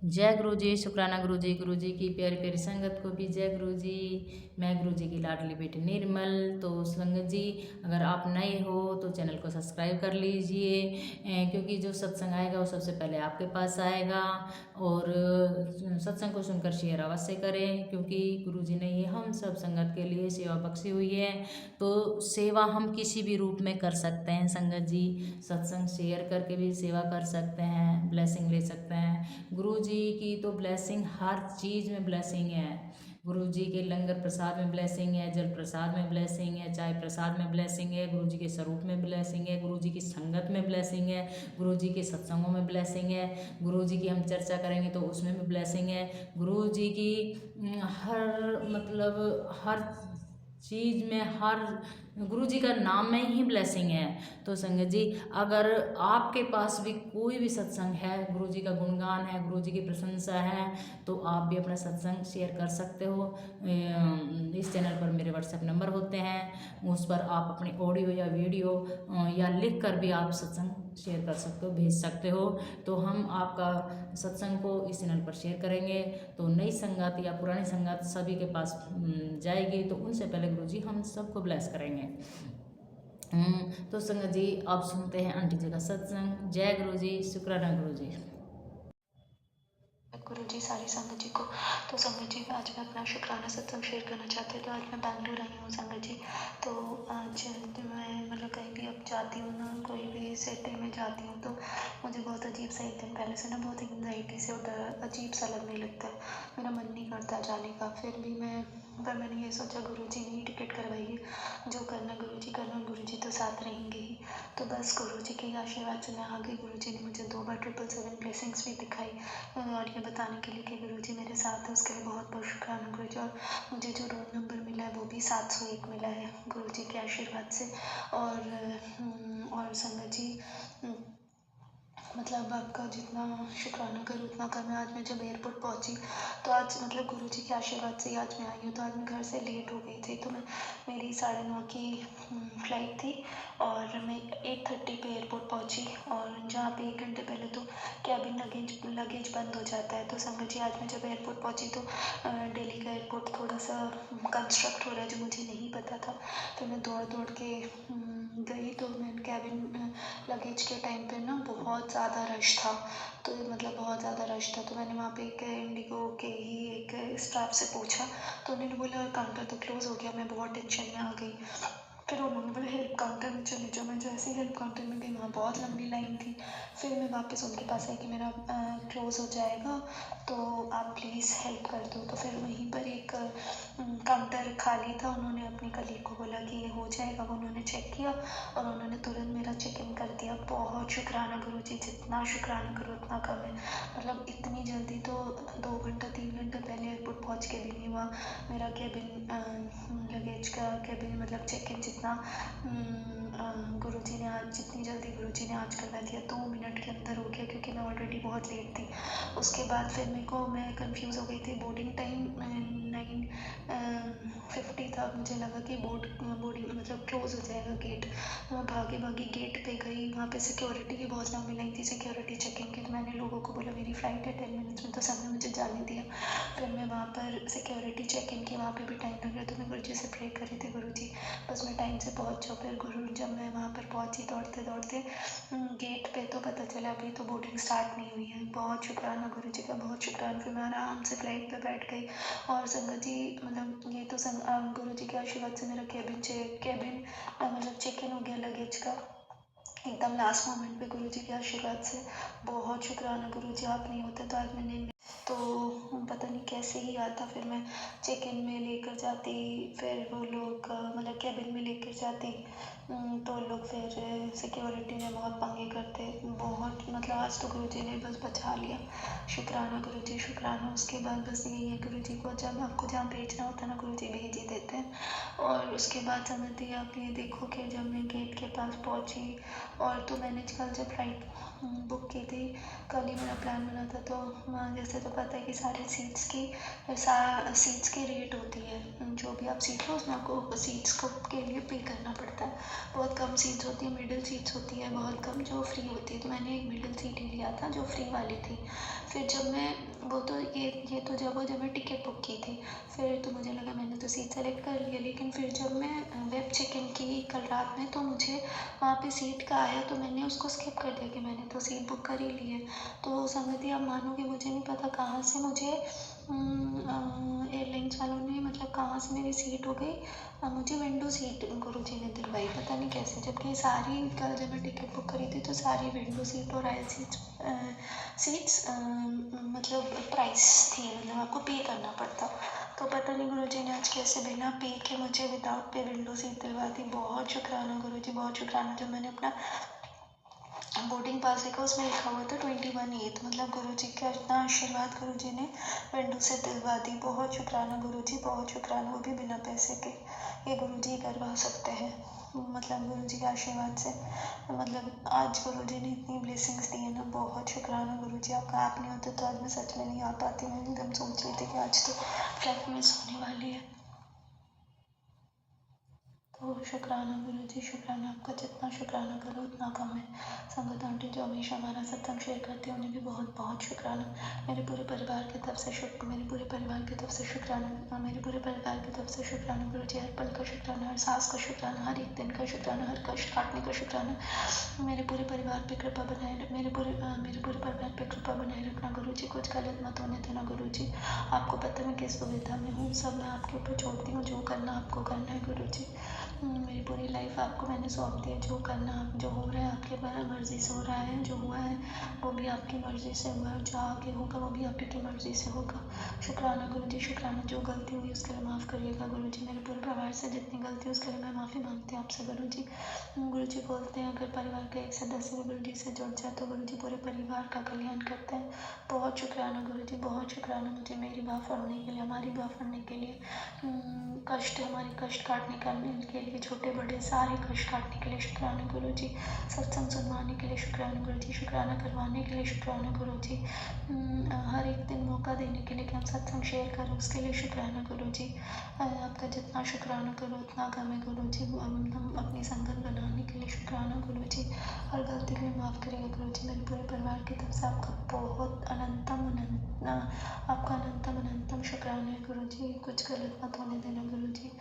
जय गुरु जी, शुक्राना गुरु जी की प्यारी प्यारी संगत को भी जय गुरु जी। मैं गुरु जी की लाडली बेटी निर्मल। तो संगत जी, अगर आप नए हो तो चैनल को सब्सक्राइब कर लीजिए, क्योंकि जो सत्संग आएगा वो सबसे पहले आपके पास आएगा। और सत्संग को सुनकर शेयर अवश्य करें, क्योंकि गुरु जी ने ये हम सब संगत के लिए सेवा बख्शी हुई है। तो सेवा हम किसी भी रूप में कर सकते हैं संगत जी। सत्संग शेयर करके भी सेवा कर सकते हैं, ब्लेसिंग ले सकते हैं। गुरु जी की तो ब्लेसिंग हर चीज़ में ब्लेसिंग है। गुरु जी के लंगर प्रसाद में ब्लेसिंग है, जल प्रसाद में ब्लेसिंग है, चाय प्रसाद में ब्लेसिंग है, गुरु जी के स्वरूप में ब्लेसिंग है, गुरु जी की संगत में ब्लेसिंग है, गुरु जी के सत्संगों में ब्लेसिंग है, गुरु जी की हम चर्चा करेंगे तो उसमें भी ब्लेसिंग है। गुरु जी की हर मतलब हर चीज़ में, हर गुरु जी का नाम में ही ब्लेसिंग है। तो संगत जी, अगर आपके पास भी कोई भी सत्संग है, गुरु जी का गुणगान है, गुरु जी की प्रशंसा है, तो आप भी अपना सत्संग शेयर कर सकते हो। इस चैनल पर मेरे व्हाट्सएप नंबर होते हैं, उस पर आप अपनी ऑडियो या वीडियो या लिख कर भी आप सत्संग शेयर कर सकते हो, भेज सकते हो। तो हम आपका सत्संग को इस चैनल पर शेयर करेंगे, तो नई संगत या पुरानी संगत सभी के पास जाएगी। तो उनसे पहले गुरु जी हम सबको ब्लेस करेंगे। तो संगत जी, आप सुनते हैं आंटी जी का सत्संग। जय गुरु जी, शुक्राना गुरु जी। गुरु जी सारी संगत जी को। तो संगत जी, आज मैं अपना शुक्राना सत्संग शेयर करना चाहती हूँ। तो आज मैं बैंगलोर आई हूँ संगत जी। तो आज मैं मतलब कहीं भी अब जाती हूँ ना, कोई भी सिटी में जाती हूँ, तो मुझे बहुत अजीब सा एक दिन पहले से ना बहुत एंग्जाइटी से और अजीब सा लगने लगता है। मेरा मन नहीं करता जाने का। फिर भी मैंने ये सोचा गुरु जी ने ही टिकट करवाई है, जो करना गुरु जी करना, गुरु जी तो साथ रहेंगे ही। तो बस गुरु जी के आशीर्वाद से मैं आ गई। गुरु जी ने मुझे 2 बार 777 ब्लेसिंग्स भी दिखाई, और ये बताने के लिए कि गुरु जी मेरे साथ है, उसके लिए बहुत बहुत शुक्राना गुरु जी। और मुझे जो रूम नंबर मिला है वो भी 701 मिला है गुरु जी के आशीर्वाद से। और संगत जी, मतलब आपका जितना शुक्राना करूँ उतना कम है। आज मैं जब एयरपोर्ट पहुँची, तो आज मतलब गुरु जी के आशीर्वाद से ही आज मैं आई हूँ। तो आज मैं घर से लेट हो गई थी, तो मेरी 9:30 की फ़्लाइट थी, और मैं 8:30 पे एयरपोर्ट पहुँची। और जहाँ पे 1 घंटे पहले तो कैबिन लगेज बंद हो जाता है। तो संगत जी, आज मैं जब एयरपोर्ट पहुँची तो दिल्ली का एयरपोर्ट थोड़ा सा कंस्ट्रक्ट हो रहा है, जो मुझे नहीं पता था। तो मैं दौड़ दौड़ के गई। तो मैं कैबिन लगेज के टाइम पे ना बहुत ज़्यादा रश था। तो मतलब बहुत ज़्यादा रश था। तो मैंने वहाँ पे एक इंडिगो के ही एक स्टाफ से पूछा, तो उन्होंने बोला काउंटर तो क्लोज़ हो गया। मैं बहुत टेंशन में आ गई। फिर उन्होंने बोला हेल्प काउंटर में चले जाओ। मैं जैसे ही हेल्प काउंटर में गई, वहाँ बहुत लंबी लाइन थी। फिर मैं वापस उनके पास आई कि मेरा क्लोज़ हो जाएगा, तो आप प्लीज़ हेल्प कर दो। तो फिर वहीं पर एक काउंटर खाली था। उन्होंने अपनी कलीग को बोला कि ये हो जाएगा। वो उन्होंने चेक किया और उन्होंने तुरंत मेरा चेक इन कर दिया। बहुत शुक्राना गुरु जी, जितना शुक्राना करो उतना कम है। मतलब इतनी जल्दी तो 2 घंटा 3 घंटे पहले एयरपोर्ट पहुँच के भी नहीं हुआ। मेरा लगेज का कैबिन मतलब चेक इन जितना गुरु जी ने आज जितनी जल्दी गुरु जी ने आज करवा दिया, 2 मिनट के अंदर हो गया, क्योंकि मैं ऑलरेडी बहुत लेट थी। उसके बाद फिर मैं कंफ्यूज़ हो गई थी। बोर्डिंग टाइम 9:50 था। मुझे लगा कि बोर्डिंग मतलब क्लोज़ हो जाएगा गेट। तो मैं भागी भागी गेट पे गई। वहाँ पे सिक्योरिटी की बहुत लंबी लाइन थी, सिक्योरिटी चेकिंग की। तो मैंने लोगों को बोला मेरी फ़्लाइट है 10 मिनट्स में, तो सबने मुझे जाने दिया। फिर मैं वहाँ पर सिक्योरिटी चेकिंग की, वहाँ पे भी टाइम लग गया। तो मैं गुरु जी से प्रे कर रही थी, गुरु जी बस मैं टाइम से पहुँच जाऊँ। फिर जब मैं वहाँ पर पहुँची दौड़ते दौड़ते गेट पे, तो पता चला अभी तो बोर्डिंग स्टार्ट नहीं हुई है। बहुत शुक्राना गुरु जी का, बहुत शुक्राना। फिर मैं आराम से फ्लाइट पे बैठ गई। और संगत जी, मतलब ये तो गुरु जी के आशीर्वाद से मेरा कैबिन मतलब चेक इन हो गया लगेज का, एकदम लास्ट मोमेंट पे गुरु जी के आशीर्वाद से। बहुत शुक्राना गुरु जी, आप नहीं होते तो आज मैं नहीं तो पता नहीं कैसे ही आता। फिर मैं चेक इन में लेकर जाती, फिर वो लोग मतलब कैबिन में लेकर जाती, तो लोग फिर सिक्योरिटी में बहुत पंगे करते। बहुत मतलब आज तो गुरु जी ने बस बचा लिया। शुक्राना गुरु जी, शुक्राना। उसके बाद बस यही है गुरु जी को, जब आपको जहाँ भेजना होता है ना, गुरु जी भेज ही देते हैं। और उसके बाद समझिए आप ये देखो कि जब मैं गेट के पास पहुँची, और तो मैंने कल जब फ्लाइट बुक की थी। कल ही मेरा प्लान बना था। तो जैसे तो पता है कि सारी सीट्स की रेट होती है। जो भी आप सीट लो उसमें आपको सीट्स को के लिए पे करना पड़ता है। बहुत कम सीट्स होती है, मिडिल सीट्स होती है बहुत कम जो फ्री होती है। तो मैंने एक मिडिल सीट ही लिया था जो फ्री वाली थी। फिर जब मैं वो तो ये तो जब मैं टिकट बुक की थी, फिर तो मुझे लगा मैंने तो सीट सेलेक्ट कर लिया। लेकिन फिर जब मैं वेब चेक इन की कल रात में, तो मुझे वहाँ पे सीट का आया तो मैंने उसको स्किप कर दिया कि मैंने तो सीट बुक कर ही ली है। तो संगति आप मानोगे मुझे नहीं पता कहाँ से मुझे एयरलाइंस वालों ने मतलब कहाँ से मेरी सीट हो गई। मुझे विंडो सीट गुरुजी ने दिलवाई, पता नहीं कैसे। जबकि सारी कल जब मैं टिकट बुक करी थी तो सारी विंडो सीट और आयल सीट्स मतलब प्राइस थी, मतलब आपको पे करना पड़ता। तो पता नहीं गुरुजी ने आज कैसे बिना पे के मुझे विदाउट पे विंडो सीट दिलवा दी। बहुत शुक्राना गुरुजी, बहुत शुक्राना। जब मैंने अपना बोर्डिंग पास देखा उसमें लिखा हुआ था 21/8, मतलब गुरुजी का इतना आशीर्वाद गुरुजी ने विंडो से दिलवा दी। बहुत शुक्राना गुरुजी, बहुत शुक्राना, वो भी बिना पैसे के। ये गुरुजी करवा सकते हैं, मतलब गुरुजी के आशीर्वाद से। मतलब आज गुरुजी ने इतनी ब्लेसिंग्स दी है ना, बहुत शुक्राना गुरुजी। आपका आप नहीं होते तो आज मैं सच में नहीं आ पाती। मैं एकदम सोच रही थी कि आज तो फ्लाइट मिस होने वाली है। तो शुक्राना गुरुजी, शुक्राना। आपका जितना शुक्राना करो उतना कम है। संगत आंटी जो हमेशा हमारा सत्संग शेयर करते हैं उन्हें भी बहुत बहुत शुक्राना। मेरे पूरे परिवार की तरफ से मेरे पूरे परिवार की तरफ से शुक्राना। मेरे पूरे परिवार की तरफ से शुक्राना गुरुजी। हर पल का शुक्राना, हर सांस का शुक्राना, हर एक दिन का शुक्राना, हर कष्ट काटने का शुक्राना। मेरे पूरे परिवार पे कृपा बनाए, मेरे पूरे परिवार पे कृपा बनाए रखना गुरुजी। कुछ गलत मत होने देना गुरुजी। आपको पता मैं किस दुविधा में हूँ, सब मैं आपके ऊपर छोड़ती हूँ। जो करना आपको करना है गुरुजी। मेरी पूरी लाइफ आपको मैंने सौंप दी है। जो करना, जो हो रहा है आपके मर्ज़ी से हो रहा है। जो हुआ है वो भी आपकी मर्ज़ी से हुआ है। जो आगे होगा वो भी आपकी मर्ज़ी से होगा। शुक्राना गुरुजी, शुक्राना। जो गलती हुई उसके लिए माफ़ करिएगा गुरुजी। मेरे पूरे परिवार से जितनी गलती है उसके लिए मैं माफ़ी मांगती हूँ आपसे गुरुजी। गुरुजी बोलते हैं अगर परिवार का एक सदस्य भी गुरुजी से जुड़ जाए तो गुरुजी पूरे परिवार का कल्याण करते हैं। बहुत शुक्राना गुरुजी, बहुत शुक्राना। मुझे मेरी बात पढ़ने के लिए, हमारी बात पढ़ने के लिए, कष्ट, हमारे कष्ट काटने के लिए, छोटे बड़े सारे कष्ट काटने के लिए शुक्राना गुरुजी। सत्संग सुनवाने के लिए शुक्राना गुरुजी। शुक्राना करवाने के लिए शुक्राना गुरुजी। हर एक दिन मौका देने के लिए कि हम सत्संग शेयर करें उसके लिए शुक्राना गुरुजी। आपका जितना शुक्राना करो उतना कम है गुरुजी। हम अपनी संगत बनाने के लिए शुक्राना गुरुजी। हर गलती के लिए माफ़ करेगा गुरुजी। मेरे पूरे परिवार की तरफ से आपका बहुत अनंतम शुक्राना है गुरुजी। कुछ गलत मत होने देना गुरुजी।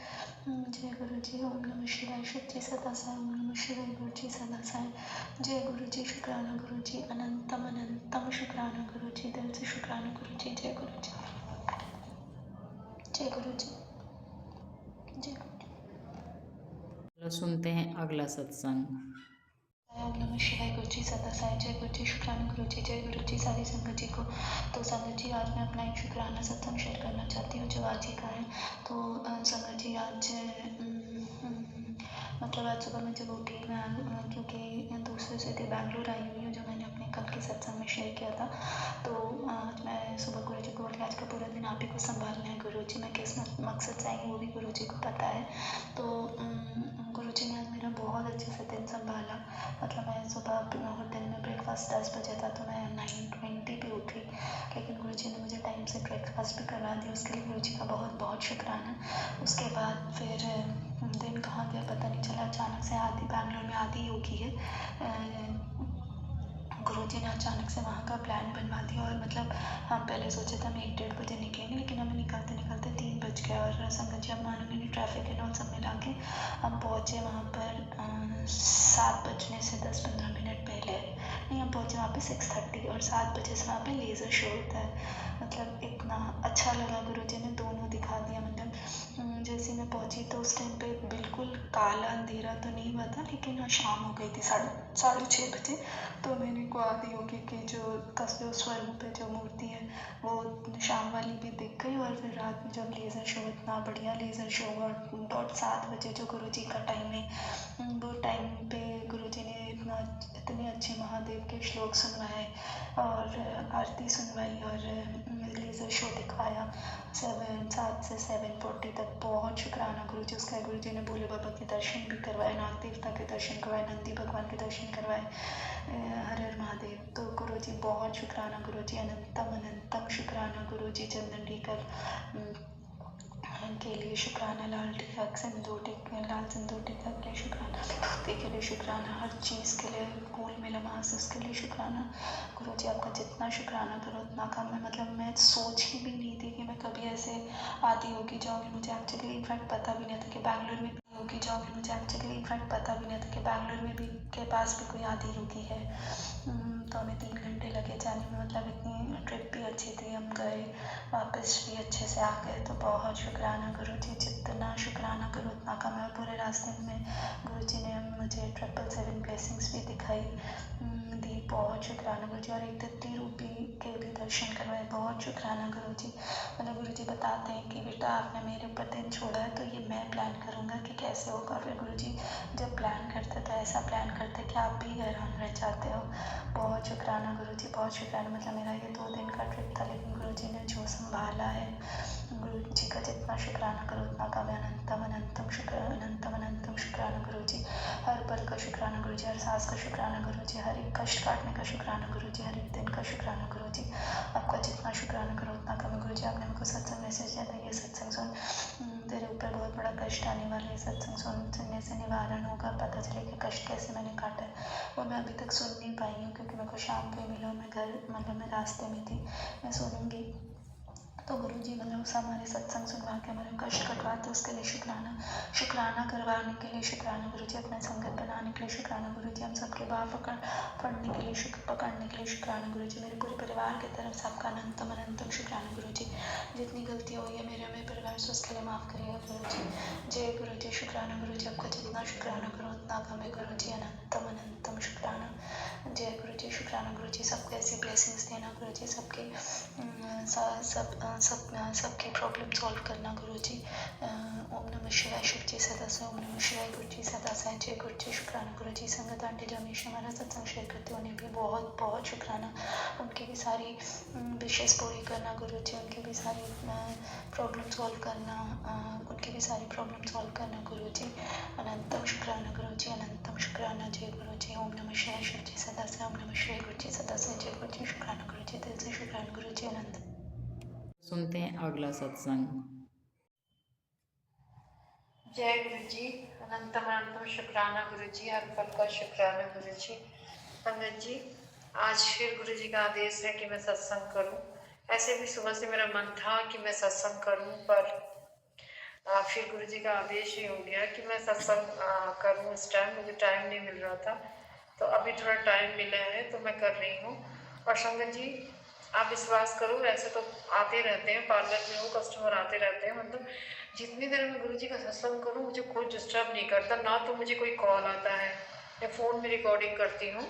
जय गुरुजी। ओम नमः शिवाय। शिव जी सदा साई। ओम नमः शिवाय। गुरुजी सदा साई। जय गुरुजी। शुक्राना गुरुजी। अनंतम शुक्राना गुरुजी। दिल से शुक्राना गुरुजी। जय गुरुजी, जय गुरुजी, जय गुरुजी। चलो सुनते हैं अगला सत्संग। ओम नमः शिवाय। गुरुजी सदा साई। जय गुरुजी। शुक्राना गुरुजी। जय गुरुजी सारी संगत जी को। तो संगत जी आज मैं अपना एक शुक्राना सत्संग शेयर करना चाहती हूँ जो आज ही का है। तो संगत जी आज मतलब आज सुबह मैं जब उठी, मैं क्योंकि दूसरे सिटी बैंगलोर आई हुई हूँ जो मैंने अपने कल के सत्संग में शेयर किया था। तो आज मैं सुबह गुरुजी को बोली आज का पूरा दिन आप ही को संभालना है गुरुजी। मैं किस मकसद से आई हूँ वो भी गुरुजी को पता है। तो गुरुजी ने आज मेरा बहुत अच्छे से दिन संभाला। मतलब मैं सुबह होटल में ब्रेकफास्ट 10 बजे था तो मैं 9:20 पे उठी, लेकिन गुरुजी ने मुझे टाइम से ब्रेकफास्ट भी करवा दिया। उसके लिए गुरुजी का बहुत बहुत शुक्राना। उसके बाद फिर दिन कहाँ गया पता नहीं चला। अचानक से बैंगलोर में आधी योगी है, गुरुजी ने अचानक से वहाँ का प्लान बनवा दिया। और मतलब हम पहले सोचे थे हम 1-1:30 बजे निकलेंगे, लेकिन हमें निकलते निकलते 3 बज गया। और संगत जी आप मानोगे नहीं, ट्रैफिक एंड ऑल सब मिला के हम पहुँचे वहाँ पर 7 बजने से 10-15 मिनट पहले। नहीं, हम पहुँचे वहाँ पे 6:30 और 7 बजे से वहाँ पे लेज़र शो होता है। मतलब इतना अच्छा लगा, गुरुजी ने दोनों दिखा दिया। मतलब जैसे मैं पहुँची तो उस टाइम पे बिल्कुल काला अंधेरा तो नहीं हुआ था, लेकिन शाम हो गई थी 6:30 बजे। तो मेरे को आदि योगी की जो तस्वीर स्वरूप है, जो मूर्ति है, वो शाम वाली भी दिख गई। और फिर रात में जब लेज़र शो, इतना बढ़िया लेज़र शो हुआ, 7:30 बजे जो गुरुजी का टाइम है, वो टाइम पे गुरुजी ने इतने अच्छे महादेव के श्लोक सुनवाए और आरती सुनवाई और लेज़र शो दिखाया 7 से 7:40 तक। बहुत शुक्राना गुरुजी उसका। गुरुजी ने भोले बाबा के दर्शन भी करवाए, नाग देवता के दर्शन करवाए, नंदी भगवान के दर्शन करवाए। हर हर महादेव। तो गुरुजी बहुत शुक्राना गुरुजी, अनंतम अनंतम शुक्राना गुरुजी। चंदन टीका के लिए शुक्राना, लाल टीका सिंदूर टीका, लाल सिंदूर टीका के लिए शुक्राना, धोती के लिए शुक्राना, हर चीज़ के लिए फूल में लमास उसके लिए शुक्राना। गुरुजी आपका जितना शुक्राना करो उतना कम है। मतलब मैं सोच ही भी नहीं थी कि मैं कभी ऐसे आदि योगी जाऊँगी। मुझे एक्चुअली इनफैक्ट पता भी नहीं था कि बैंगलोर में योगी जाऊँगी। मुझे एक्चुअली इनफैक्ट पता भी नहीं था कि बैंगलोर में भी के पास भी कोई आदि योगी है। तो हमें 3 घंटे लगे जाने में। मतलब इतनी ट्रिप भी अच्छी थी, हम गए वापस भी अच्छे से आ गए। तो बहुत शुक्राना गुरुजी, जितना शुक्राना करो उतना कम है। पूरे रास्ते में गुरुजी ने मुझे 777 ब्लेसिंग्स भी दिखाई दी। बहुत शुक्राना गुरुजी। और एक दत्ती रूपी के भी दर्शन करवाए। बहुत शुक्राना गुरुजी। मतलब गुरुजी बताते हैं कि बेटा आपने मेरे ऊपर दिन छोड़ा है तो ये मैं प्लान करूँगा कि कैसे होगा। फिर गुरुजी जब प्लान करते तो ऐसा प्लान करते कि आप भी हैरान रह जाते हो। बहुत शुक्राना गुरुजी, बहुत शुक्राना। मतलब मेरा ये 2 दिन का ट्रिप था, लेकिन गुरुजी ने जो संभाला है, गुरुजी का जितना शुक्राना करो उतना कम है। अनंतम अनंतम शुक्राना गुरुजी। हर पल का शुक्राना गुरुजी, हर सांस का शुक्राना गुरुजी, हर एक कष्ट काटने का शुक्राना गुरुजी, हर एक दिन का शुक्राना गुरुजी। आपका जितना शुक्राना करो उतना कम है। गुरुजी आपने मेरे को सत्संग मैसेज दिया था, ये सत्संग सुन, तेरे ऊपर बहुत बड़ा कष्ट आने वाला है। सत्संग सुनने से निवारण होगा, पता चले कि कष्ट कैसे मैंने काटा है। वो मैं अभी तक सुन नहीं पाई हूँ क्योंकि मेरे को शाम को मिला, मैं घर मतलब मैं रास्ते में थी। मैं सुनूंगी। तो गुरुजी मतलब हमारे सत्संग सुनवा के हमारे कष्ट कटवाते उसके लिए शुक्राना करवाने के लिए शुक्राना गुरुजी। अपने संगत बनाने के लिए शुक्राना गुरुजी। हम सबके भाव पकड़ने के लिए शुक्राना गुरुजी। मेरे पूरे परिवार की तरफ से आपका अनंतम अनंतम शुक्राना गुरुजी। जितनी गलतियाँ हुई है मेरे परिवार से उसके लिए माफ़ करिएगा गुरुजी। जय गुरुजी। शुक्राना गुरुजी। आपका जितना शुक्राना करो उतना कम है गुरुजी। अनंतम अनंतम शुक्राना। जय गुरुजी। शुक्राना गुरुजी। सबको ऐसी ब्लेसिंग्स देना गुरुजी, सबकी प्रॉब्लम सॉल्व करना गुरुजी। ओम नमः शिवाय। शिव जी सदा। ओम नमः शिवाय। गुरुजी सदा। जय गुरुजी। शुक्राना गुरुजी। संगत आंटी जो हमेशा हमारा सत्संग शेयर करते हैं उन्हें भी बहुत बहुत शुक्राना। उनकी भी सारी विशेष पूरी करना गुरुजी, उनकी भी सारी प्रॉब्लम सॉल्व करना, उनकी भी सारी प्रॉब्लम सॉल्व करना गुरुजी। अनंतम शुक्राना गुरुजी, अनंतम शुक्राना। जय गुरुजी। ओम नमः शिवाय। शिव जी सदा। ओम नमः शिवाय। गुरुजी सदा। जय गुरुजी। शुक्राना गुरुजी, दिल से शुक्राना गुरुजी। अनंत। सुनते हैं अगला सत्संग। जय गुरुजी। अनंतम अनंतम शुक्राना गुरुजी, हर पल का शुक्राना गुरुजी। पंडित जी, आज फिर गुरुजी का आदेश है कि मैं सत्संग करूं। ऐसे भी सुबह से मेरा मन था कि मैं सत्संग करूं, पर फिर गुरुजी का आदेश ही हो गया कि मैं सत्संग करूं। इस टाइम मुझे टाइम नहीं मिल रहा था, तो अभी थोड़ा टाइम मिला है तो मैं कर रही हूँ। और संगत जी, आप विश्वास करो, ऐसे तो आते रहते हैं, पार्लर में वो कस्टमर आते रहते हैं। मतलब जितनी देर में गुरुजी का सत्संग करूँ मुझे कोई डिस्टर्ब नहीं करता। ना तो मुझे कोई कॉल आता है, मैं फ़ोन में रिकॉर्डिंग करती हूँ,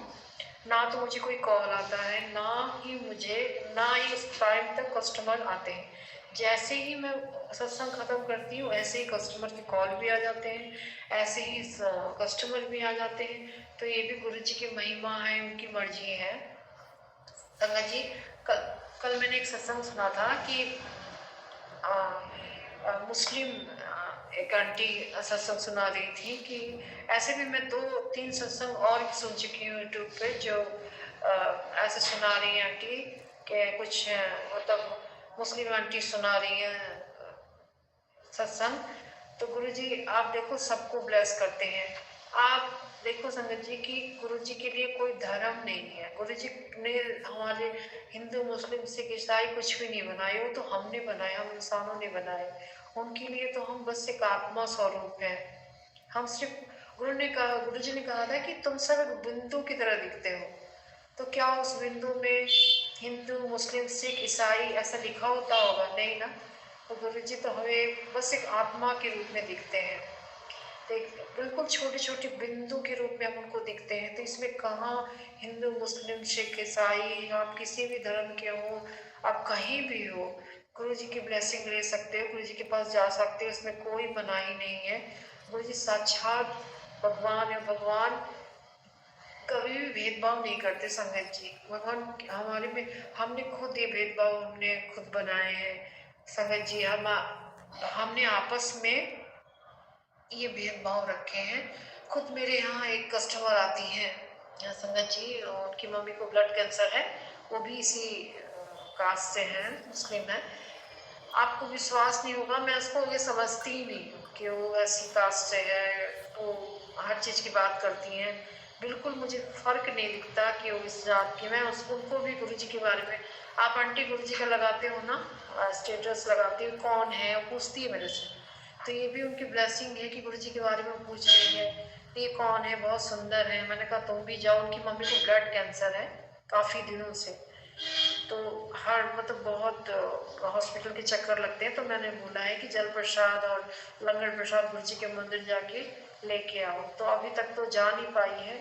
ना तो मुझे कोई कॉल आता है, ना ही उस टाइम तक कस्टमर आते हैं। जैसे ही मैं सत्संग ख़त्म करती हूँ ऐसे ही कस्टमर के कॉल भी आ जाते हैं, ऐसे ही कस्टमर भी आ जाते हैं। तो ये भी गुरुजी की महिमा है, उनकी मर्जी है। संगत जी, कल मैंने एक सत्संग सुना था कि मुस्लिम एक आंटी सत्संग सुना रही थी कि ऐसे भी मैं 2-3 सत्संग और भी सुन चुकी हूँ यूट्यूब पे, जो ऐसे सुना रही हैं आंटी कि कुछ मतलब मुस्लिम आंटी सुना रही हैं सत्संग। तो गुरुजी आप देखो सबको ब्लेस करते हैं। आप देखो संगत जी कि गुरुजी के लिए कोई धर्म नहीं है। गुरुजी ने हमारे हिंदू मुस्लिम सिख ईसाई कुछ भी नहीं बनाए, वो तो हमने बनाए, हम इंसानों ने बनाए। उनके लिए तो हम बस एक आत्मा स्वरूप है। हम सिर्फ गुरुजी ने कहा था कि तुम सब एक बिंदु की तरह दिखते हो। तो क्या उस बिंदु में हिंदू मुस्लिम सिख ईसाई ऐसा लिखा होता होगा? नहीं ना। तो गुरुजी तो हमें बस एक आत्मा के रूप में दिखते हैं, एक बिल्कुल छोटे छोटे बिंदु के रूप में हम उनको दिखते हैं। तो इसमें कहाँ हिंदू मुस्लिम सिख ईसाई, आप किसी भी धर्म के हो, आप कहीं भी हो, गुरुजी की ब्लेसिंग ले सकते हो, गुरुजी के पास जा सकते हो, इसमें कोई मनाही नहीं है। गुरुजी साक्षात भगवान है। भगवान कभी भी भेदभाव नहीं करते संगत जी। भगवान हमारे में, हमने खुद ये भेदभाव हमने खुद बनाए हैं संगत जी। हमने आपस में ये भेदभाव रखे हैं। खुद मेरे यहाँ एक कस्टमर आती हैं यहाँ संगत जी, और उनकी मम्मी को ब्लड कैंसर है, वो भी इसी कास्ट से हैं, मुस्लिम है। आपको विश्वास नहीं होगा, मैं उसको ये समझती ही नहीं हूँ कि वो ऐसी कास्ट से है, वो हर चीज़ की बात करती हैं। बिल्कुल मुझे फ़र्क नहीं दिखता कि वो इस जात की। मैं उनको भी गुरु जी के बारे में, आप आंटी गुरु जी का लगाते हो ना स्टेटस लगाती हो, कौन है, वो पूछती है मेरे से। तो ये भी उनकी ब्लेसिंग है कि गुरु जी के बारे में पूछ रही है, ये कौन है, बहुत सुंदर है। मैंने कहा तुम भी जाओ। उनकी मम्मी को ब्लड कैंसर है काफ़ी दिनों से, तो हर मतलब बहुत हॉस्पिटल के चक्कर लगते हैं। तो मैंने बोला है कि जल प्रसाद और लंगर प्रसाद गुरु जी के मंदिर जाके लेके आओ। तो अभी तक तो जा नहीं पाई है,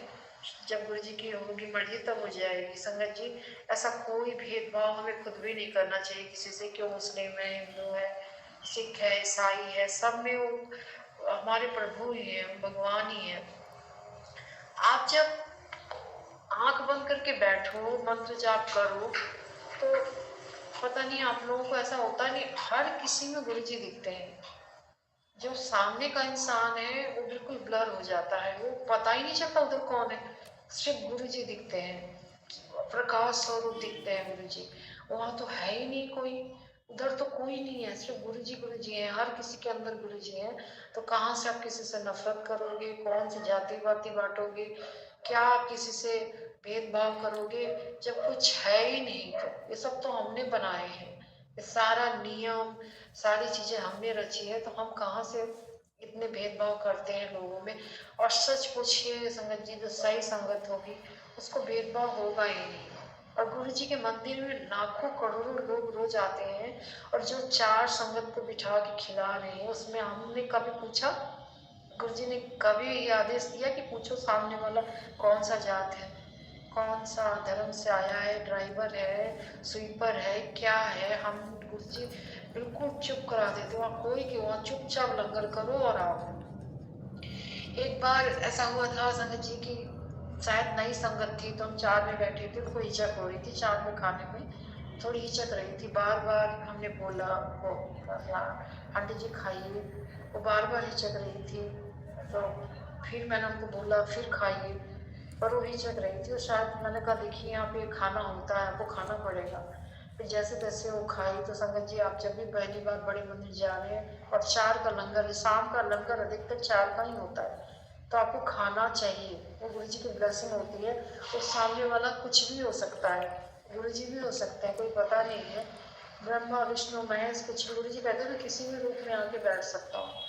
जब गुरु जी की होगी मर्जी तब हो जाएगी संगत जी। ऐसा कोई भेदभाव हमें खुद भी नहीं करना चाहिए किसी से, क्यों मुस्लिम है, हिंदू है, सिख है, ईसाई है, सब में वो हमारे प्रभु ही हैं, भगवान ही हैं। आप जब आंख बंद करके बैठो, मंत्र जाप करो, तो पता नहीं आप लोगों को ऐसा होता नहीं, हर किसी में गुरु जी दिखते हैं। जो सामने का इंसान है वो बिल्कुल ब्लर हो जाता है, वो पता ही नहीं चलता उधर कौन है, सिर्फ गुरु जी दिखते हैं, प्रकाश स्वरूप दिखते हैं गुरु जी। वहाँ तो है ही नहीं कोई, उधर तो कोई नहीं है, सिर्फ गुरु जी हैं। हर किसी के अंदर गुरु जी हैं। तो कहाँ से आप किसी से नफरत करोगे, कौन सी जाति पाति बांटोगे, क्या आप किसी से भेदभाव करोगे जब कुछ है ही नहीं। तो ये सब तो हमने बनाए हैं, ये सारा नियम, सारी चीजें हमने रची है, तो हम कहाँ से इतने भेदभाव करते हैं लोगों में। और सच पूछिए संगत जी, जो सही संगत होगी उसको भेदभाव होगा ही नहीं। और गुरु जी के मंदिर में लाखों करोड़ों लोग रोज आते हैं, और जो चार संगत को बिठा के खिला रहे हैं, उसमें हमने कभी पूछा, गुरु जी ने कभी ये आदेश दिया कि पूछो सामने वाला कौन सा जात है, कौन सा धर्म से आया है, ड्राइवर है, स्वीपर है, क्या है। हम गुरु जी बिल्कुल चुप करा देते, वहाँ कोई कि वहाँ चुपचाप लंगर करो और आओ। एक बार ऐसा हुआ था संगत जी की, शायद नई संगत थी, तो हम चार में बैठे थे, उनको हिचक हो रही थी, चार में खाने में थोड़ी हिचक रही थी। बार बार हमने बोला वो आंटी जी खाइए, वो बार बार हिचक रही थी। तो फिर मैंने उनको बोला फिर खाइए, पर वो हिचक रही थी। और शायद मैंने कहा देखिए यहाँ पे खाना होता है, आपको खाना पड़ेगा। फिर जैसे तैसे वो खाई। तो संगत जी आप जब भी पहली बार बड़े मंदिर जा रहे हैं और चार का लंगर है, शाम का लंगर अधिकतर चार का ही होता है, तो आपको खाना चाहिए, वो गुरु जी की ब्लेसिंग होती है। तो सामने वाला कुछ भी हो सकता है, गुरु जी भी हो सकते हैं, कोई पता नहीं है, ब्रह्मा विष्णु महेश कुछ भी। गुरु जी कहते हैं मैं किसी भी रूप में आके बैठ सकता हूँ।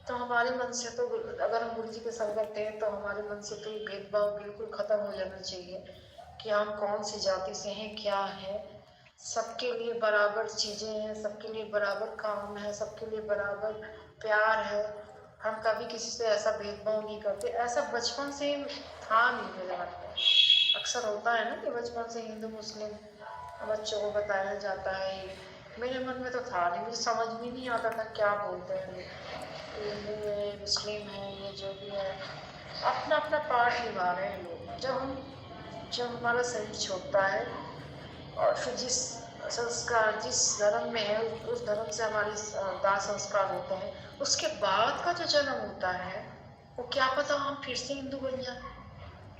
तो हमारे मन से तो, अगर हम गुरु जी के संगत हैं तो हमारे मन से तो ये भेदभाव बिल्कुल ख़त्म हो जाना चाहिए कि हम कौन सी जाति से हैं, क्या है। सबके लिए बराबर चीज़ें हैं, सबके लिए बराबर काम है, सबके लिए बराबर प्यार है। हम कभी किसी से ऐसा भेदभाव नहीं करते। ऐसा बचपन से था नहीं मेरे मन में। अक्सर होता है ना कि बचपन से हिंदू मुस्लिम बच्चों को बताया जाता है, मेरे मन में तो था नहीं, मुझे समझ में नहीं आता था क्या बोलते हैं लोग। हिंदू है, मुस्लिम है, ये जो भी है अपना अपना पार्ट निभा रहे हैं लोग। जब हमारा शरीर छोड़ता है और फिर जिस संस्कार, जिस धर्म में है, उस धर्म से हमारे दाह संस्कार होते हैं, उसके बाद का जो जन्म होता है, वो क्या पता हम फिर से हिंदू बन जाए,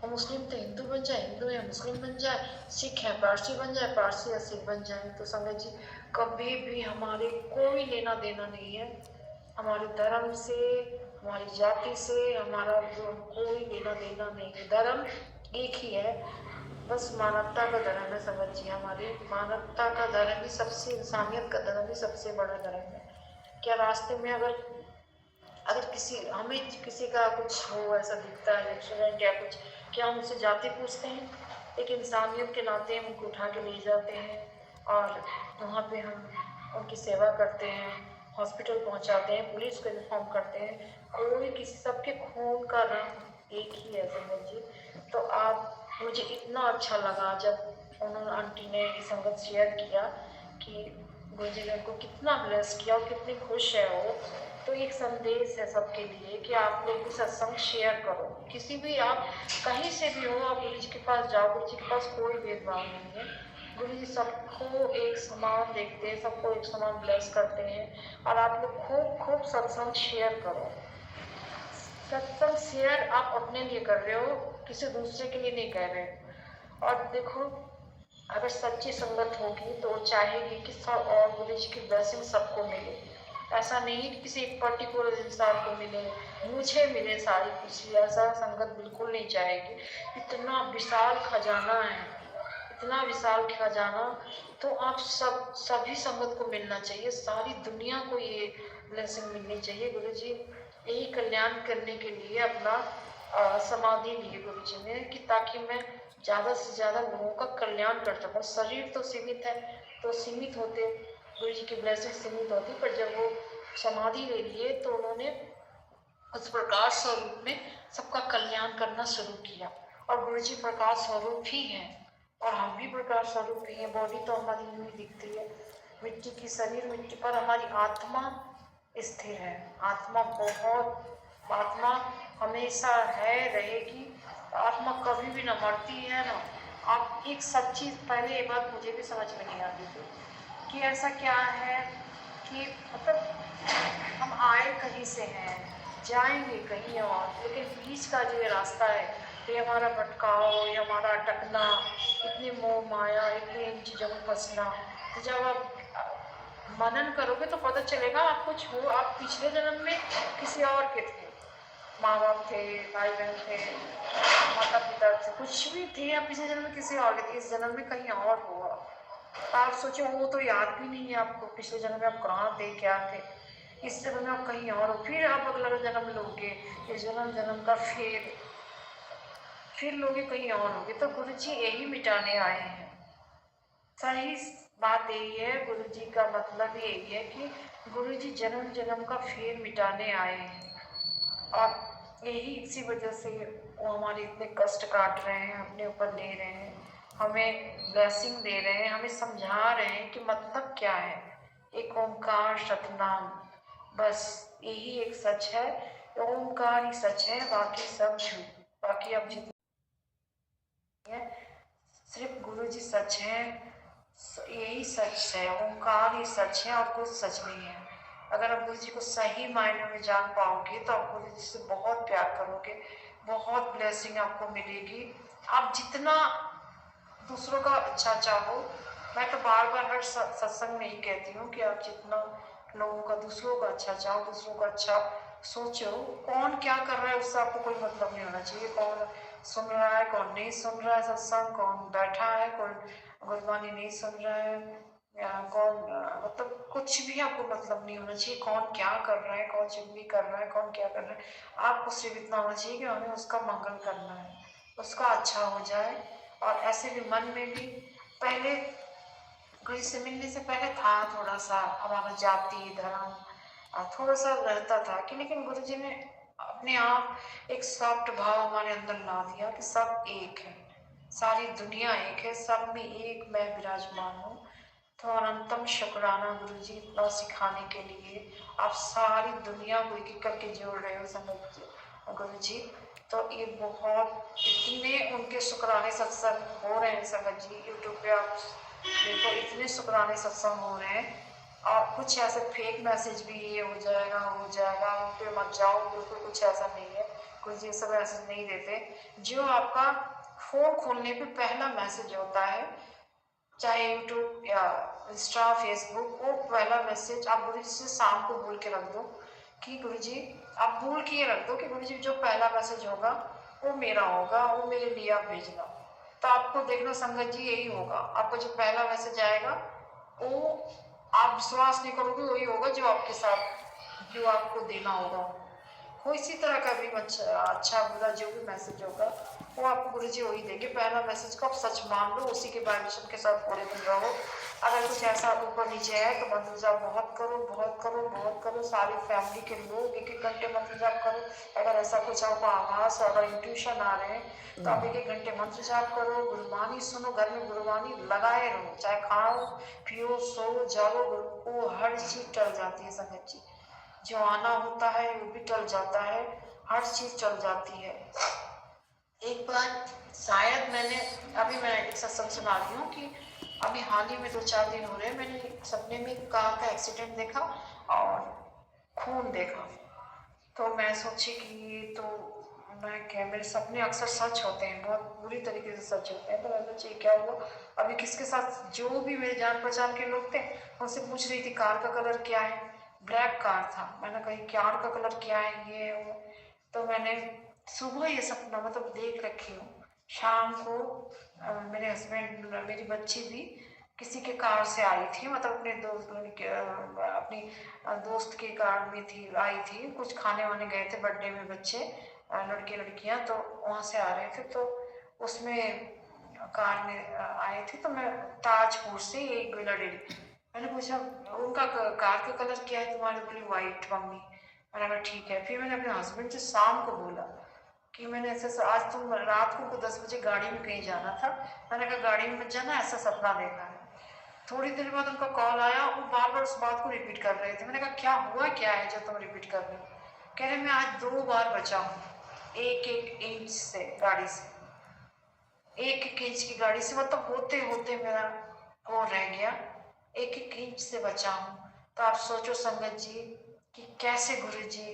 हम मुस्लिम थे हिंदू बन जाए, हिंदू है मुस्लिम बन जाए, सिख है पारसी बन जाए, पारसी या सिख बन जाए। तो संगत जी कभी भी हमारे कोई लेना देना नहीं है हमारे धर्म से, हमारी जाति से, हमारा जो कोई लेना देना नहीं है। धर्म एक ही है, बस मानवता का धर्म है संगत जी। हमारी मानवता का धर्म ही सबसे, इंसानियत का धर्म ही सबसे बड़ा धर्म है। क्या रास्ते में अगर हमें किसी का कुछ हो, ऐसा दिखता है एक्सीडेंट या कुछ, क्या हम उससे जाति पूछते हैं? एक इंसानियत के नाते हम उनको उठा के ले जाते हैं और वहाँ पे हम उनकी सेवा करते हैं, हॉस्पिटल पहुँचाते हैं, पुलिस को इन्फॉर्म करते हैं। कोई किसी, सबके खून का रंग एक ही है संगत जी। तो मुझे इतना अच्छा लगा जब उन्होंने, आंटी ने ये संगत शेयर किया कि गुरुजी ने उनको कितना ब्लेस किया और कितनी खुश है वो। तो एक संदेश है सबके लिए कि आप लोग भी सत्संग शेयर करो, किसी भी आप कहीं से भी हो, आप गुरुजी के पास जाओ। गुरुजी के पास कोई भेदभाव नहीं है। गुरुजी सबको एक समान देखते हैं, सबको एक समान ब्लेस करते हैं। और आप लोग खूब खूब सत्संग शेयर करो। सत्संग शेयर आप अपने लिए कर रहे हो, किसी दूसरे के लिए नहीं कर रहे हो। और देखो, अगर सच्ची संगत होगी तो वो चाहेगी कि सब और गुरुजी की ब्लेसिंग सबको मिले। ऐसा नहीं है कि किसी एक पर्टिकुलर इंसान को मिले, मुझे मिले सारी खुशी, ऐसा संगत बिल्कुल नहीं चाहेगी। इतना विशाल खजाना है, इतना विशाल खजाना, तो आप सभी संगत को मिलना चाहिए, सारी दुनिया को ये ब्लेसिंग मिलनी चाहिए। गुरुजी यही कल्याण करने के लिए अपना समाधि लिए गुरुजी ने, कि ताकि मैं ज़्यादा से ज़्यादा लोगों का कल्याण कर सकूँ। शरीर तो सीमित है, तो सीमित होते गुरुजी की ब्लेसिंग सीमित होती, पर जब वो समाधि ले लिए तो उन्होंने उस प्रकाश स्वरूप में सबका कल्याण करना शुरू किया। और गुरुजी प्रकाश स्वरूप ही हैं, और हम भी प्रकाश स्वरूप ही हैं। बॉडी तो हमारी यूं ही दिखती है, मिट्टी की शरीर, मिट्टी पर हमारी आत्मा स्थिर है। आत्मा हमेशा है, रहेगी। आत्मा कभी भी ना मरती है ना। आप एक सच्ची, पहले ये बात मुझे भी समझ में नहीं आती थी कि ऐसा क्या है कि मतलब हम आए कहीं से हैं, जाएंगे कहीं और, लेकिन बीच का जो ये रास्ता है, ये हमारा भटकाव, ये हमारा अटकना, इतनी मोह माया, इतनी इन चीज़ों में फंसना। तो जब आप मनन करोगे तो पता चलेगा आप कुछ हो, आप पिछले जन्म में किसी और के थे, माँ बाप थे, भाई बहन थे, माता पिता थे, कुछ भी थे, आप पिछले जन्म में किसी और के थे, इस जन्म में कहीं और हुआ। आप सोचो, वो तो याद भी नहीं है आपको पिछले जन्म में आप कहाँ थे, क्या थे। इस जन्म में आप कहीं और हो, फिर आप अगला जन्म लोगे, इस जन्म का फिर लोगे कहीं और होगे। तो गुरुजी यही मिटाने आए हैं। सही बात यही है, गुरुजी का मतलब यही है कि गुरुजी जन्म जन्म का फेर मिटाने आए हैं। और यही इसी वजह से वो हमारे इतने कष्ट काट रहे हैं, अपने ऊपर ले रहे हैं, हमें ब्लेसिंग दे रहे हैं, हमें समझा रहे हैं कि मतलब क्या है। एक ओंकार सतनाम, बस यही एक सच है। ओंकार ही सच है, बाकी सब झूठ। बाकी अब जितने सिर्फ गुरुजी सच है, यही सच है, ओंकार ही सच है और कुछ सच नहीं है। अगर आप गुरुजी को सही मायने में जान पाओगे तो आप गुरुजी से बहुत प्यार करोगे, बहुत ब्लेसिंग आपको मिलेगी। आप जितना दूसरों का अच्छा चाहो, मैं तो बार बार हर सत्संग में ही कहती हूँ कि आप जितना लोगों का, दूसरों का अच्छा चाहो, दूसरों का अच्छा सोचो। कौन क्या कर रहा है उससे आपको कोई मतलब नहीं होना चाहिए। कौन सुन रहा है, कौन नहीं सुन रहा है सत्संग, कौन बैठा है, कौन गुरबानी नहीं सुन रहा है, या कौन मतलब कुछ भी आपको मतलब नहीं होना चाहिए। कौन क्या कर रहा है, कौन चुगली कर रहा है, कौन क्या कर रहा है। आपको सिर्फ इतना होना चाहिए कि हमें उसका मंगल करना है, उसका अच्छा हो जाए। और ऐसे भी मन में भी पहले गुरु से मिलने से पहले था थोड़ा सा हमारा जाति धर्म थोड़ा सा रहता था कि, लेकिन गुरुजी ने अपने आप एक सॉफ्ट भाव हमारे अंदर ला दिया कि सब एक है, सारी दुनिया एक है, सब में एक मैं विराजमान हूँ। तो अनंतम शुक्राना गुरुजी इतना सिखाने के लिए। आप सारी दुनिया को एक एक करके जोड़ रहे हो संगत गुरुजी। तो ये बहुत इतने उनके शुक्राने सत्संग हो रहे हैं संगत जी, यूट्यूब पे आप देखो इतने शुक्राने सत्संग हो रहे हैं। और कुछ ऐसे फेक मैसेज भी, ये हो जाएगा उन पे मत जाओ, बिल्कुल कुछ ऐसा नहीं है। कुछ ये सब मैसेज नहीं देते। जो आपका फोन खोलने पे पहला मैसेज होता है, चाहे यूट्यूब या इंस्टा फेसबुक, वो पहला मैसेज आप गुरुजी से शाम को बोल के रख दो कि गुरुजी, आप बोल के ये रख दो कि गुरुजी जो पहला मैसेज होगा वो मेरा होगा, वो मेरे लिए आप भेजना। तो आपको देखना संगत जी यही होगा, आपको जो पहला मैसेज आएगा वो आप विश्वास नहीं करोगे, वही होगा जो आपके साथ, जो आपको देना होगा। वो इसी तरह का भी अच्छा बुरा जो भी मैसेज होगा वो आपको गुरुजी वही देंगे। पहला मैसेज को आप सच मान लो, उसी के वाइब्रेशन के साथ पूरे दिन रहो, अगर कुछ ऐसा ऊपर नीचे है तो मंत्र जाप बहुत करो, बहुत करो, बहुत करो। सारी फैमिली के लोग 1-1 घंटे मंत्र जाप करो। अगर ऐसा कुछ आपको आभास और अगर इंट्यूशन आ रहे हैं तो आप 1-1 घंटे मंत्र जाप करो, गुरुबानी सुनो, घर में गुरुबानी लगाए रहो, चाहे खाओ पियो सो जाओ, वो हर चीज टल जाती है संगत जी। जो आना होता है वो भी टल जाता है, हर चीज टल जाती है। एक बार शायद अभी मैं एक सत्संग सुना रही हूँ कि अभी हाल ही में 2-4 दिन हो रहे हैं, मैंने सपने में कार का एक्सीडेंट देखा और खून देखा। तो मैं सोची कि ये तो मैं क्या, मेरे सपने अक्सर सच होते हैं, बहुत बुरी तरीके से सच होते हैं। तो मैं सोची क्या हुआ। अभी किसके साथ, जो भी मेरे जान पहचान के लोग थे उनसे पूछ रही थी कार का कलर क्या है। ब्लैक कार था। मैंने कही कार का कलर क्या है, ये वो। तो मैंने सुबह ये सपना मतलब देख रखी हूँ। शाम को मेरे हस्बैंड, मेरी बच्ची भी किसी के कार से आई थी, मतलब अपने अपनी दोस्त की कार में थी, आई थी। कुछ खाने वाने गए थे बर्थडे में बच्चे, लड़के लड़कियां, तो वहां से आ रहे थे। तो उसमें कार में आए थे। तो मैं ताजपुर से एक बेला डेली, मैंने पूछा उनका कार का कलर क्या है तुम्हारे, बोली वाइट मम्मी। मैंने कहा ठीक है। फिर मैंने अपने हस्बैंड से शाम को बोला कि मैंने ऐसे आज तुम रात को 10 बजे गाड़ी में कहीं जाना था। मैंने कहा गाड़ी में मत जाना, ऐसा सपना देखा है। थोड़ी देर बाद उनका कॉल आया, वो बार बार उस बात को रिपीट कर रहे थे। मैंने कहा क्या हुआ, क्या है जो तुम रिपीट कर रहे हो। कह रहे मैं आज 2 बार बचा हूँ 1-1 इंच से गाड़ी से, 1-1 इंच की गाड़ी से, मतलब होते होते मेरा वो रह गया, 1-1 इंच से बचा हूँ। तो आप सोचो संगत जी कि कैसे गुरु जी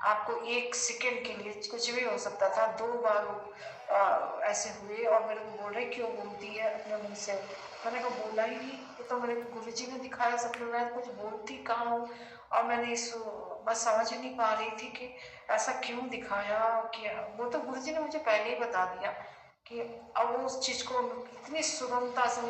आपको 1 सेकंड के लिए, कुछ भी हो सकता था, 2 बार ऐसे हुए और मेरे को बोल रहे क्यों बोलती है अपने मुंह से। मैंने कहा बोला ही नहीं, ये तो मेरे को गुरु जी ने दिखाया सपने में, कुछ बोलती कहाँ हूँ। और मैंने बस समझ नहीं पा रही थी कि ऐसा क्यों दिखाया। कि वो तो गुरु जी ने मुझे पहले ही बता दिया कि अब वो उस चीज को इतनी सुगमता से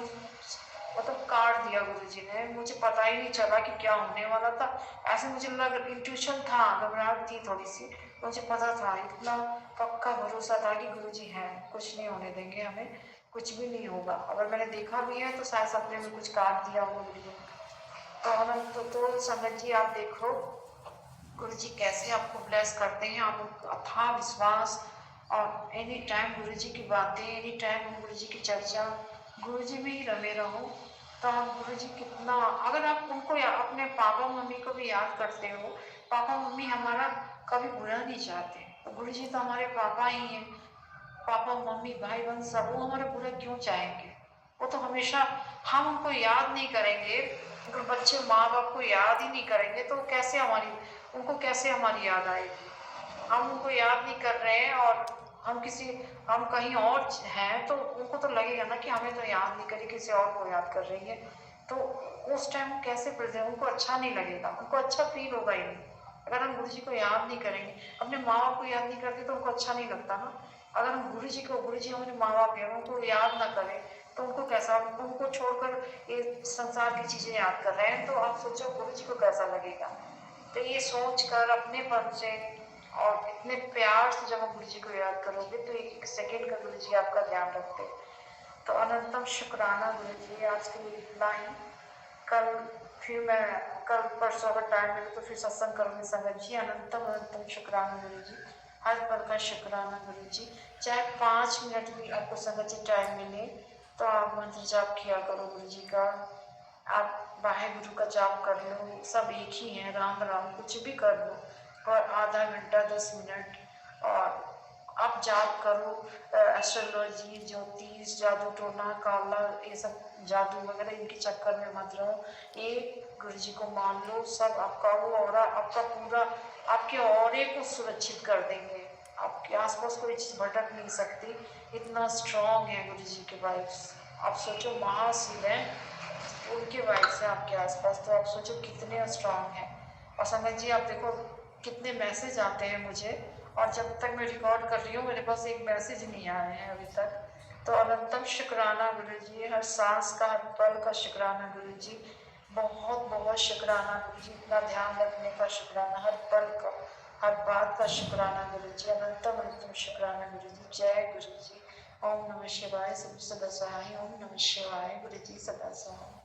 मतलब काट दिया गुरु जी ने, मुझे पता ही नहीं चला कि क्या होने वाला था। ऐसे मुझे लग, इंट्यूशन था, घबराहट थी थोड़ी सी, मुझे पता था, इतना पक्का भरोसा था कि गुरु जी हैं, कुछ नहीं होने देंगे हमें, कुछ भी नहीं होगा। अगर मैंने देखा भी है तो शायद सपने में कुछ काट दिया होगा गुरु जी। तो अनंत तो संगत जी आप देखो गुरु जी कैसे आपको ब्लेस करते हैं। आप अथाह विश्वास और एनी टाइम गुरु जी की बातें, एनी टाइम गुरु जी की चर्चा, गुरु जी में ही रमे रहो। तो आप गुरु जी कितना, अगर आप उनको अपने पापा मम्मी को भी याद करते हो, पापा मम्मी हमारा कभी बुरा नहीं चाहते, तो गुरु जी तो हमारे पापा ही हैं। पापा मम्मी भाई बहन सब, वो हमारा बुरा क्यों चाहेंगे। वो तो हमेशा, हम उनको याद नहीं करेंगे, अगर बच्चे माँ बाप को याद ही नहीं करेंगे तो कैसे हमारी, उनको कैसे हमारी याद आएगी। हम उनको याद नहीं कर रहे हैं और हम कहीं और हैं तो उनको तो लगेगा ना कि हमें तो याद नहीं करी, किसी और को याद कर रही है। तो उस टाइम कैसे प्रेजेंट, उनको अच्छा नहीं लगेगा, उनको अच्छा फील होगा ही नहीं। अगर हम गुरु जी को याद नहीं करेंगे, अपने माँ बाप को याद नहीं करते तो उनको अच्छा नहीं लगता ना। अगर हम गुरु जी हमारे माँ बाप है, उनको याद ना करें तो उनको कैसा, उनको छोड़कर ये संसार की चीजें याद कर रहे हैं, तो आप सोचो गुरु जी को कैसा लगेगा। तो ये सोच कर अपने पद से और इतने प्यार से जब आप गुरु जी को याद करोगे तो 1-1 सेकेंड का गुरु जी आपका ध्यान रखते हैं। तो अनंतम शुक्राना गुरु जी, आज के लिए इतना ही। कल फिर मैं, कल परसों अगर टाइम मिले तो फिर सत्संग करूँगी संगत जी। अनंतम अनंतम शुक्राना गुरु जी, हर पल का शुक्राना गुरु जी। चाहे 5 मिनट भी आपको संगत जी टाइम मिले तो आप मंत्र जाप किया करो गुरु जी का। आप वाहे गुरु का जाप कर लो, सब एक ही हैं, राम राम कुछ भी कर लो, और आधा घंटा 10 मिनट। और आप जाप करो, एस्ट्रोलॉजी ज्योतिष जादू टोना काला ये सब जादू वगैरह इनके चक्कर में मत रहो। एक गुरु जी को मान लो, सब आपका वो ऑरा, आपका पूरा आपके ऑरे को सुरक्षित कर देंगे। आपके आसपास कोई चीज़ भटक नहीं सकती, इतना स्ट्रॉन्ग है गुरु जी के वाइब्स। आप सोचो महाशिव है, उनके वाइब्स है आपके आसपास, तो आप सोचो कितने स्ट्रॉन्ग है। और संगत जी आप देखो कितने मैसेज आते हैं मुझे, और जब तक मैं रिकॉर्ड कर रही हूँ मेरे पास एक मैसेज नहीं आए हैं अभी तक। तो अनंतम शुक्राना गुरु जी, हर सांस का हर पल का शुक्राना गुरु जी, बहुत बहुत शुक्राना गुरु जी, इतना ध्यान रखने का शुक्राना, हर पल का हर बात का शुक्राना गुरु जी। अनंतम अनंतम शुक्राना गुरु जी। जय गुरु जी। ओम नमः शिवाय। सब सदा सहाय। ओम नमः शिवाय। गुरु जी सदा सहाय।